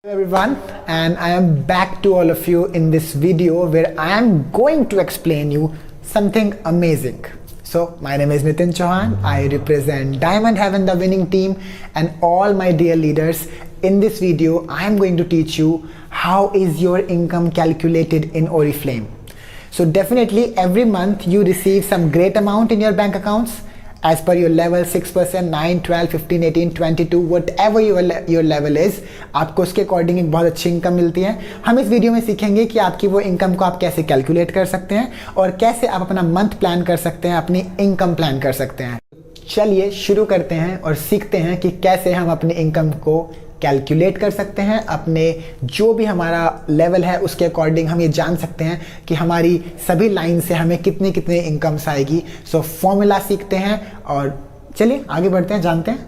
Hello everyone, and I am back to all of you in this video where I am going to explain you something amazing. So my name is Nitin Chauhan. I represent Diamond Heaven, the winning team, and all my dear leaders. In this video I am going to teach you how is your income calculated in Oriflame. So definitely every month you receive some great amount in your bank accounts as per your level, 6%, 9, 12, 15, 18, 22, whatever your level is, आपको उसके according एक बहुत अच्छी income मिलती है. हम इस video में सीखेंगे कि आपकी वो इनकम को आप कैसे कैलकुलेट कर सकते हैं और कैसे आप अपना मंथ प्लान कर सकते हैं, अपनी इनकम प्लान कर सकते हैं. चलिए शुरू करते हैं और सीखते हैं कि कैसे हम अपनी इनकम को कैलकुलेट कर सकते हैं. अपने जो भी हमारा लेवल है उसके अकॉर्डिंग हम ये जान सकते हैं कि हमारी सभी लाइन से हमें कितनी कितनी इनकम्स आएगी. सो फॉर्मूला सीखते हैं और चलिए आगे बढ़ते हैं, जानते हैं.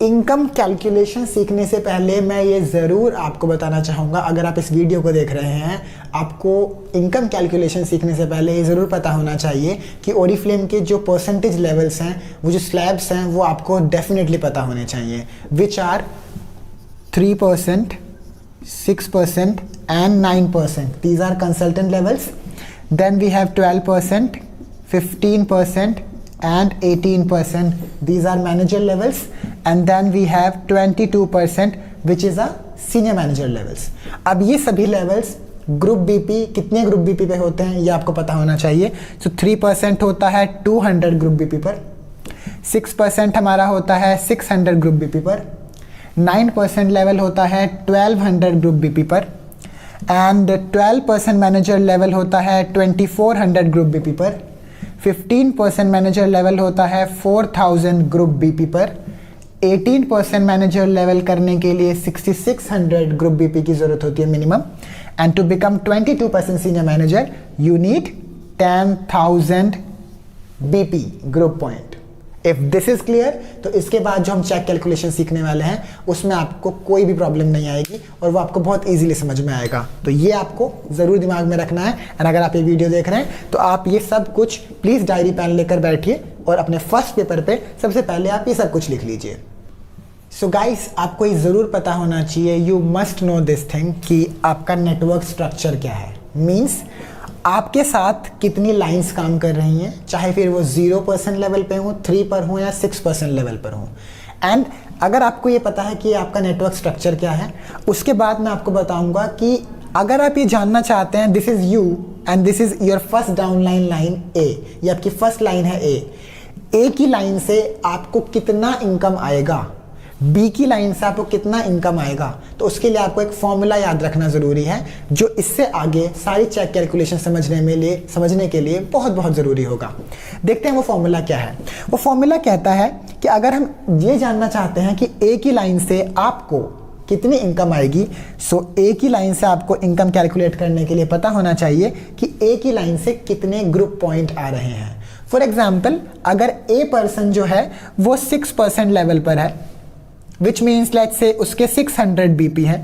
इनकम कैलकुलेशन सीखने से पहले मैं ये ज़रूर आपको बताना चाहूँगा, अगर आप इस वीडियो को देख रहे हैं, आपको इनकम कैलकुलेशन सीखने से पहले ये ज़रूर पता होना चाहिए कि ओरिफ्लेम के जो परसेंटेज लेवल्स हैं, वो जो स्लैब्स हैं, वो आपको डेफिनेटली पता होने चाहिए, which are 3%, 6% and 9%. These are consultant levels. Then we have 12%, 15% and 18%. These are manager levels, and then we have 22% which is a senior manager levels. अब ये सभी levels ग्रुप बीपी, कितने ग्रुप बीपी पे होते हैं ये आपको पता होना चाहिए. So 3% होता है 200 ग्रुप बीपी पर, 6% हमारा होता है 600 ग्रुप बीपी पर, 9% लेवल होता है 1200 ग्रुप बीपी पर, एंड 12% मैनेजर लेवल होता है 2400 ग्रुप बीपी पर, 15% मैनेजर लेवल होता है 4000 ग्रुप बीपी पर, 18% मैनेजर लेवल करने के लिए 6600 ग्रुप बीपी की जरूरत होती है minimum, and to become 22% senior manager you need 10,000 BP group point. If this is clear, तो इसके बाद जो हम चेक कैलकुलेशन सीखने वाले हैं उसमें आपको कोई भी प्रॉब्लम नहीं आएगी और वो आपको बहुत इजीली समझ में आएगा. तो ये आपको ज़रूर दिमाग में रखना है. एंड अगर आप ये वीडियो देख रहे हैं तो आप ये सब कुछ प्लीज़ डायरी पेन लेकर बैठिए और अपने फर्स्ट पेपर पे सबसे पहले आप ये सब कुछ लिख लीजिए. सो गाइस, आपको ये ज़रूर पता होना चाहिए, you must know this thing, कि आपका नेटवर्क स्ट्रक्चर क्या है. मीन्स आपके साथ कितनी लाइंस काम कर रही हैं, चाहे फिर वो 0% लेवल पे हो, 3 पर हो या 6% लेवल पर हो. एंड अगर आपको ये पता है कि आपका नेटवर्क स्ट्रक्चर क्या है, उसके बाद मैं आपको बताऊंगा कि अगर आप ये जानना चाहते हैं, this is you and this is your first downline line A, ये आपकी फर्स्ट लाइन है ए की लाइन से आपको कितना इनकम आएगा, बी की लाइन से आपको कितना इनकम आएगा, तो उसके लिए आपको एक फॉर्मूला याद रखना ज़रूरी है जो इससे आगे सारी चेक कैलकुलेशन समझने के लिए बहुत बहुत ज़रूरी होगा. देखते हैं वो फॉर्मूला क्या है. वो फॉर्मूला कहता है कि अगर हम ये जानना चाहते हैं कि ए की लाइन से आपको कितनी इनकम आएगी, सो ए की लाइन से आपको इनकम कैलकुलेट करने के लिए पता होना चाहिए कि ए की लाइन से कितने ग्रुप पॉइंट आ रहे हैं. फॉर एग्जाम्पल, अगर ए पर्सन जो है वो 6% लेवल पर है, विच मीन्स लेट्स से उसके 600 बीपी है,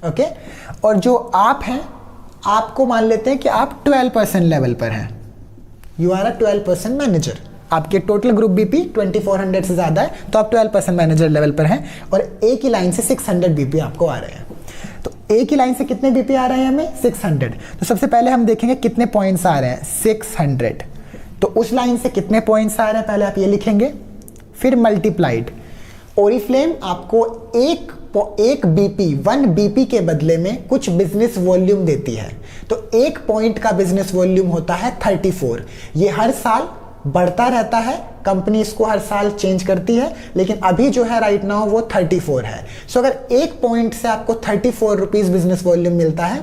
ओके, और जो आप हैं, आपको मान लेते हैं कि आप 12% लेवल पर हैं, यू आर अ 12% मैनेजर, आपके टोटल ग्रुप बीपी 2400 से ज़्यादा है, तो आप 12% मैनेजर लेवल पर हैं और ए की लाइन से 600 बीपी आपको आ रहे हैं. तो ए की लाइन से कितने बीपी आ रहे हैं हमें? 600. तो सबसे पहले हम देखेंगे कितने पॉइंट्स आ रहे हैं, 600. तो उस लाइन से कितने पॉइंट्स आ रहे हैं पहले आप ये लिखेंगे, फिर मल्टीप्लाइड. ओरिफ्लेम आपको एक बीपी, 1 बीपी के बदले में कुछ बिजनेस वॉल्यूम देती है. तो एक पॉइंट का बिजनेस वॉल्यूम होता है 34. ये हर साल बढ़ता रहता है, कंपनी इसको हर साल चेंज करती है, लेकिन अभी जो है राइट नाउ वो 34 है. सो अगर एक पॉइंट से आपको 34 रुपीज बिजनेस वॉल्यूम मिलता है,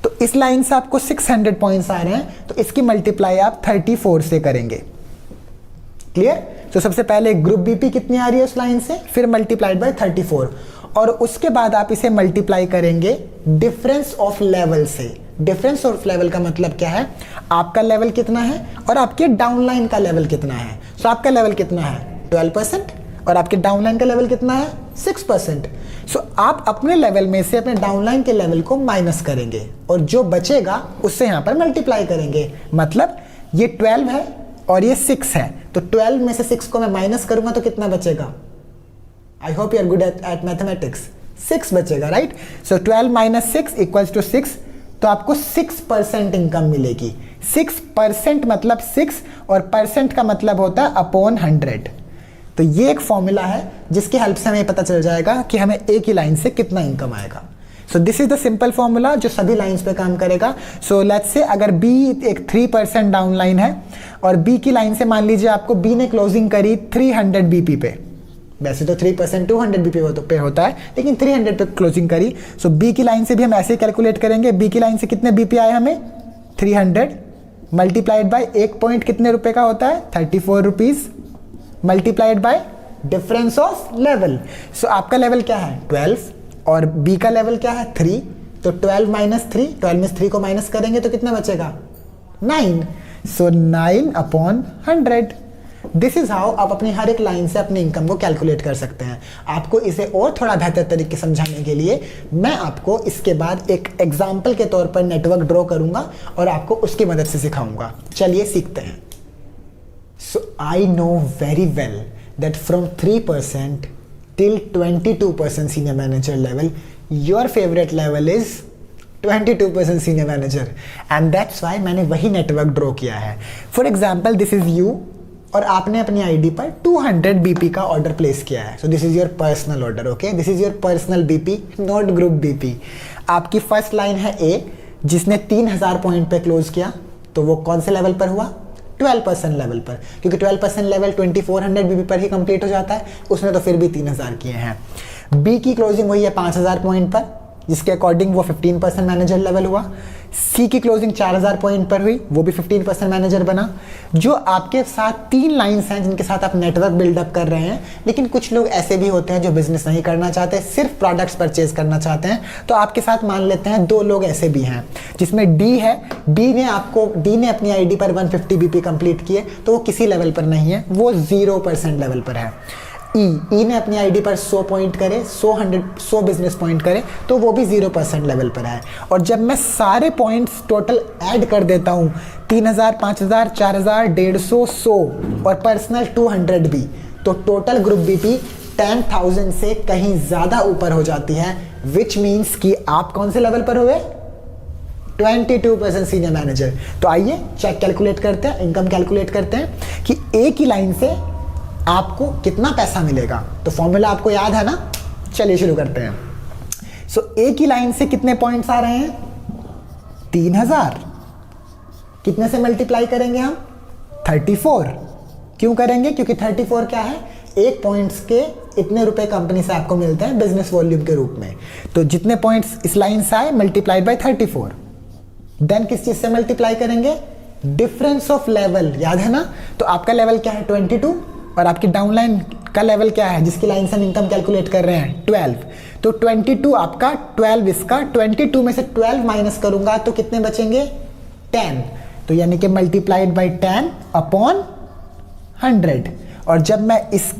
तो इस लाइन से आपको 600 पॉइंट्स आ रहे हैं, तो इसकी मल्टीप्लाई आप 34 से करेंगे. क्लियर? तो सबसे पहले ग्रुप बीपी कितनी आ रही है उस लाइन से, फिर मल्टीप्लाइड बाय 34, और उसके बाद आप इसे मल्टीप्लाई करेंगे डिफरेंस ऑफ लेवल से. डिफरेंस ऑफ लेवल का मतलब क्या है, आपका लेवल कितना है और आपके डाउनलाइन का लेवल कितना है. सो आपका लेवल कितना है 12% और आपके डाउनलाइन का लेवल कितना है 6%. सो आप अपने लेवल में से अपने डाउनलाइन के लेवल को माइनस करेंगे और जो बचेगा उससे यहाँ पर मल्टीप्लाई करेंगे. मतलब ये 12 है और ये 6 है, तो 12 में से 6 को मैं माइनस करूंगा तो कितना बचेगा. I hope you are good at mathematics. 6 बचेगा, right. So 12 minus 6 equals to 6, तो आपको 6% इनकम मिलेगी। 6% मतलब 6 और परसेंट का मतलब होता है अपॉन 100। तो ये एक फॉर्मूला है जिसकी हेल्प से हमें पता चल जाएगा कि हमें एक ही लाइन से कितना इनकम आएगा। So this is the simple formula जो सभी लाइंस पे काम करेगा। सो लेट्स से अगर बी एक 3% डाउन लाइन है और बी की लाइन से मान लीजिए आपको बी ने क्लोजिंग करी 300 बीपी पे, वैसे तो 3% 200 बीपी पे होता है, लेकिन 300 पे क्लोजिंग करी। सो बी की लाइन से भी हम ऐसे ही कैलकुलेट करेंगे। बी की लाइन से कितने बीपी आए हमें 300 मल्टीप्लाइड बाय एक पॉइंट कितने रुपए का होता है 34 rupees multiplied by difference of level. So आपका लेवल क्या है 12 और बी का लेवल क्या है 3, तो 12 माइनस 3, 12 में 3 को माइनस करेंगे तो कितना बचेगा 9। सो 9 अपॉन 100। दिस इज हाउ आप अपनी हर एक लाइन से अपनी इनकम को कैलकुलेट कर सकते हैं। आपको इसे और थोड़ा बेहतर तरीके से समझाने के लिए मैं आपको इसके बाद एक एग्जाम्पल के तौर पर नेटवर्क ड्रॉ करूंगा और आपको उसकी मदद से सिखाऊंगा। चलिए सीखते हैं। So I know very well that from 3% till 22% senior manager level, your favorite level is 22% senior manager, and that's why मैंने वही नेटवर्क ड्रॉ किया है। For example this is you और आपने अपनी आईडी पर 200 बीपी का ऑर्डर प्लेस किया है। So this is your personal order, okay, this is your personal BP, not group BP. आपकी फर्स्ट लाइन है ए जिसने 3000 पॉइंट पे क्लोज किया, तो वो कौन से लेवल पर हुआ 12% लेवल पर, क्योंकि 12% लेवल 2400 बीपी पर ही कंप्लीट हो जाता है, उसने तो फिर भी 3000 किए हैं। बी की क्लोजिंग हुई है 5000 पॉइंट पर, जिसके अकॉर्डिंग वो 15% मैनेजर लेवल हुआ। सी की क्लोजिंग 4000 पॉइंट पर हुई, वो भी 15% मैनेजर बना। जो आपके साथ 3 लाइंस हैं जिनके साथ आप नेटवर्क बिल्डअप कर रहे हैं, लेकिन कुछ लोग ऐसे भी होते हैं जो बिजनेस नहीं करना चाहते, सिर्फ प्रोडक्ट्स परचेज करना चाहते हैं, तो आपके साथ मान लेते हैं 2 लोग ऐसे भी हैं, जिसमें डी है। डी ने अपनी आईडी पर 150 बीपी कंप्लीट किए, तो वो किसी लेवल पर नहीं है, वो 0% लेवल पर है। ई ने अपनी आईडी पर 100 पॉइंट करे, 100 बिजनेस पॉइंट करे, तो वो भी 0% लेवल पर है। और जब मैं सारे पॉइंट्स टोटल ऐड कर देता हूँ 3000, 5000, 4000, 150, 100 और पर्सनल 200 भी, तो टोटल ग्रुप बीपी 10,000 से कहीं ज्यादा ऊपर हो जाती है, विच मीन्स कि आप कौन से लेवल पर हुए 22% सीनियर मैनेजर। तो आइए चेक कैलकुलेट करते हैं, इनकम कैलकुलेट करते हैं कि एक ही लाइन से आपको कितना पैसा मिलेगा। तो फॉर्मूला आपको याद है ना, चलिए शुरू करते हैं। सो एक ही लाइन से कितने पॉइंट्स आ रहे हैं 3000, कितने से मल्टीप्लाई करेंगे हम 34। क्यों करेंगे, क्योंकि 34 क्या है, एक पॉइंट्स के इतने रुपए कंपनी से आपको मिलते हैं बिजनेस वॉल्यूम के रूप में। तो जितने पॉइंट्स इस लाइन से आए मल्टीप्लाइड बाय 34, देन किस चीज से मल्टीप्लाई करेंगे डिफरेंस ऑफ लेवल, याद है ना। तो आपका लेवल क्या है 22 और आपकी डाउनलाइन का लेवल क्या है जिसकी लाइन से हम इनकम कैलकुलेट कर रहे हैं 12। तो 22 आपका, 12 इसका, 22 में से 12 माइनस करूंगा तो कितने बचेंगे 10, तो यानी कि मल्टीप्लाइड बाय 10 अपॉन 100। और जब मैं इस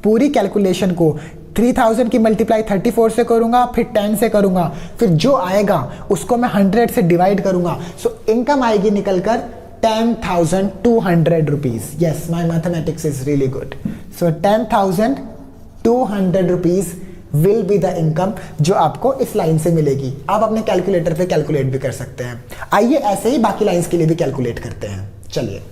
पूरी कैलकुलेशन को 3000 की मल्टीप्लाई 34 से करूंगा, फिर 10 से करूंगा, फिर जो आएगा उसको मैं 100 से डिवाइड करूंगा, सो इनकम आएगी निकलकर 10,200 rupees. Yes, my mathematics is really good. So 10,200 rupees will be the income जो आपको इस लाइन से मिलेगी। आप अपने कैलकुलेटर पे कैलकुलेट भी कर सकते हैं। आइए ऐसे ही बाकी लाइंस के लिए भी कैलकुलेट करते हैं। चलिए,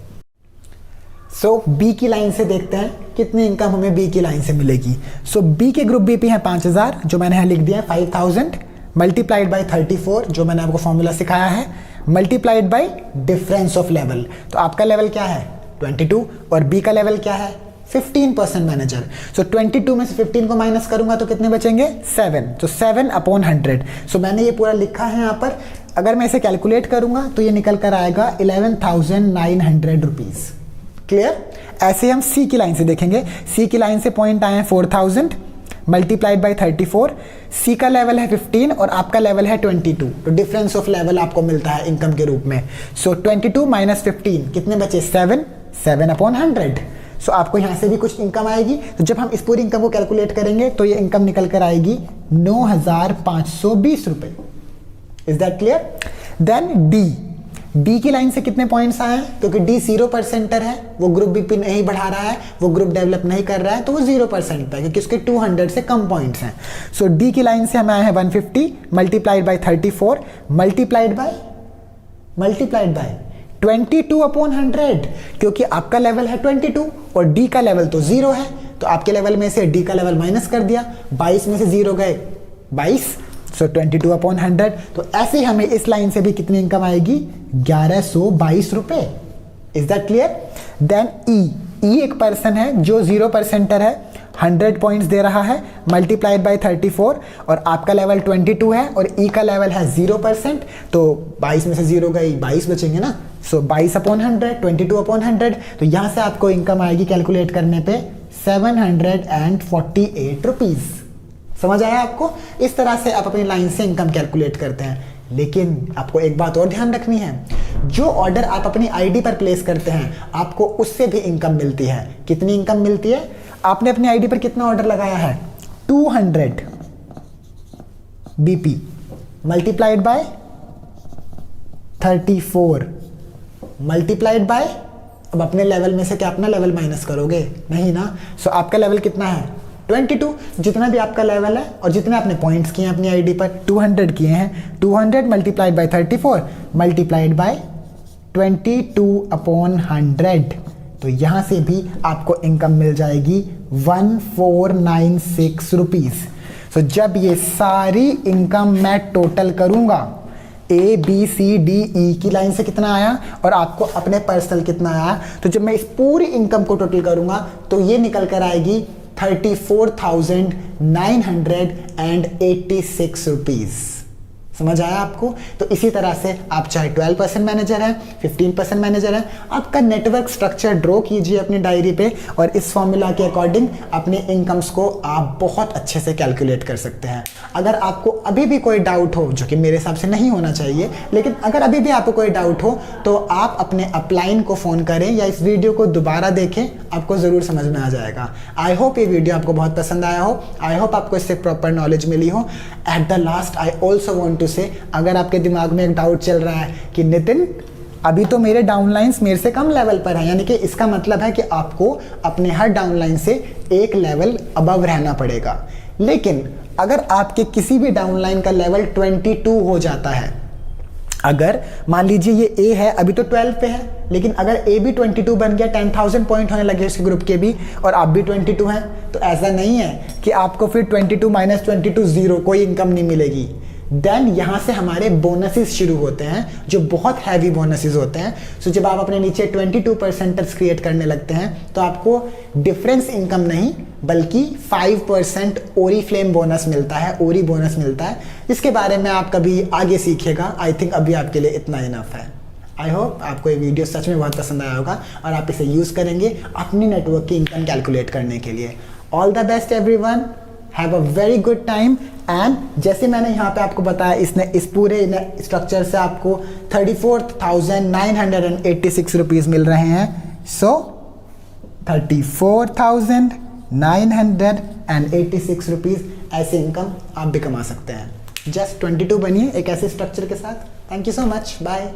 सो बी की लाइन से देखते हैं कितनी इनकम हमें बी की लाइन से मिलेगी। सो बी के ग्रुप बीपी है 5000, जो मैंने यहाँ लिख दिया है 5000 मल्टीप्लाइड बाय 34, जो मैंने आपको फॉर्मूला सिखाया है, multiplied by difference of level. तो आपका लेवल क्या है 22 और बी का लेवल क्या है 15% मैनेजर। सो 22 में से 15 को माइनस करूंगा तो कितने बचेंगे 7, तो 7 अपॉन 100। सो मैंने ये पूरा लिखा है यहाँ पर, अगर मैं इसे कैलकुलेट करूंगा तो ये निकल कर आएगा 11,900 रुपीज। क्लियर। ऐसे हम सी की लाइन से देखेंगे। सी की लाइन से पॉइंट आए हैं 4000 मल्टीप्लाइड बाय 34, सी का लेवल है 15 और आपका लेवल है 22, तो डिफरेंस ऑफ लेवल आपको मिलता है इनकम के रूप में। सो 22 माइनस 15 कितने बचे 7 अपॉन 100। सो आपको यहां से भी कुछ इनकम आएगी। तो जब हम इस पूरी इनकम को कैलकुलेट करेंगे तो ये इनकम निकल कर आएगी 9,520 रुपए। Is that clear. Then D, D की लाइन से कितने पॉइंट्स आए हैं, क्योंकि डी 0% है, वो ग्रुप भी नहीं बढ़ा रहा है, वो ग्रुप डेवलप नहीं कर रहा है, तो वो 0% पे है क्योंकि उसके 200 से कम पॉइंट्स हैं। सो डी की लाइन से हमें आए हैं 150 मल्टीप्लाइड बाई 34 मल्टीप्लाइड बाय 22/100, क्योंकि आपका लेवल है 22 और डी का लेवल तो 0 है, तो आपके लेवल में से डी का लेवल माइनस कर दिया, 22 में से 0 गए 22, सो 22/100। तो ऐसे हमें इस लाइन से भी कितनी इनकम आएगी, 1122 रुपए। Is that clear? देन ई एक पर्सन है जो 0%er है, 100 पॉइंट्स दे रहा है, मल्टीप्लाइड बाय 34 और आपका लेवल 22 है और ई का लेवल है 0%, तो 22 में से 0 गई 22 बचेंगे ना, सो 22/100, 22/100। तो यहां से आपको इनकम आएगी कैलकुलेट करने पे 748 रुपीज। समझ आया आपको? इस तरह से आप अपनी लाइन से इनकम कैलकुलेट करते हैं। लेकिन आपको एक बात और ध्यान रखनी है, जो ऑर्डर आप अपनी आईडी पर प्लेस करते हैं आपको उससे भी इनकम मिलती है। कितनी इनकम मिलती है? आपने अपनी आईडी पर कितना ऑर्डर लगाया है, 200 BP multiplied by 34 multiplied by, अब अपने लेवल में से क्या अपना लेवल माइनस करोगे? नहीं ना। सो आपका लेवल कितना है, 22। जितना भी आपका लेवल है और जितने आपने पॉइंट्स किए हैं अपनी आईडी पर, 200 किए हैं, 200 मल्टीप्लाइड बाय 34 मल्टीप्लाइड बाय 22/100। तो यहां से भी आपको इनकम मिल जाएगी 1496 रुपीज। सो जब ये सारी इनकम मैं टोटल करूंगा, A B C D E की लाइन से कितना आया और आपको अपने पर्सनल कितना आया, तो जब मैं इस पूरी इनकम को टोटल करूंगा तो ये निकल कर आएगी 34,986 रुपीज। समझ आया आपको? तो इसी तरह से आप चाहे 12% मैनेजर हैं, 15% मैनेजर हैं, आपका नेटवर्क स्ट्रक्चर ड्रॉ कीजिए अपनी डायरी पे और इस फॉर्मूला के अकॉर्डिंग अपने इनकम्स को आप बहुत अच्छे से कैलकुलेट कर सकते हैं। अगर आपको अभी भी कोई डाउट हो, जो कि मेरे हिसाब से नहीं होना चाहिए, लेकिन अगर अभी भी आपको कोई डाउट हो तो आप अपने अपलाइन को फ़ोन करें या इस वीडियो को दोबारा देखें, आपको ज़रूर समझ में आ जाएगा। आई होप ये वीडियो आपको बहुत पसंद आया हो, आई होप आपको इससे प्रॉपर नॉलेज मिली हो। At the last I also want से, अगर आपके दिमाग में एक डाउट चल रहा है कि नितिन अभी तो मेरे डाउनलाइंस मेरे से कम लेवल पर है, यानी कि इसका मतलब है कि आपको अपने हर डाउनलाइन से एक लेवल अबव रहना पड़ेगा। लेकिन अगर आपके किसी भी डाउनलाइन का लेवल 22 हो जाता है, अगर मान लीजिए ये ए है अभी तो 12 पे है, लेकिन अगर ए भी 22 बन गया, 10,000 पॉइंट होने लगे उसके ग्रुप के भी और आप भी 22 हैं, तो ऐसा नहीं है कि आपको फिर 22 माइनस 22 0 कोई इनकम नहीं मिलेगी। देन यहाँ से हमारे बोनसेस शुरू होते हैं जो बहुत हैवी बोनसेस होते हैं। सो जब आप अपने नीचे 22% क्रिएट करने लगते हैं तो आपको डिफरेंस इनकम नहीं बल्कि 5% ओरी फ्लेम बोनस मिलता है, ओरी बोनस मिलता है, जिसके बारे में आप कभी आगे सीखेगा। आई थिंक अभी आपके लिए इतना इनफ है। आई होप आपको ये वीडियो सच में बहुत पसंद आया होगा और आप इसे यूज़ करेंगे अपनी नेटवर्क की इनकम कैलकुलेट करने के लिए। All the best everyone, have a very good time. And जैसे मैंने यहाँ पे आपको बताया, इसने इस पूरे स्ट्रक्चर से आपको 34,986 रुपीज़ मिल रहे हैं। सो 34,986 रुपीज़ ऐसे इनकम आप भी कमा सकते हैं। जस्ट 22 बनिए एक ऐसे स्ट्रक्चर के साथ। Thank you so much, bye.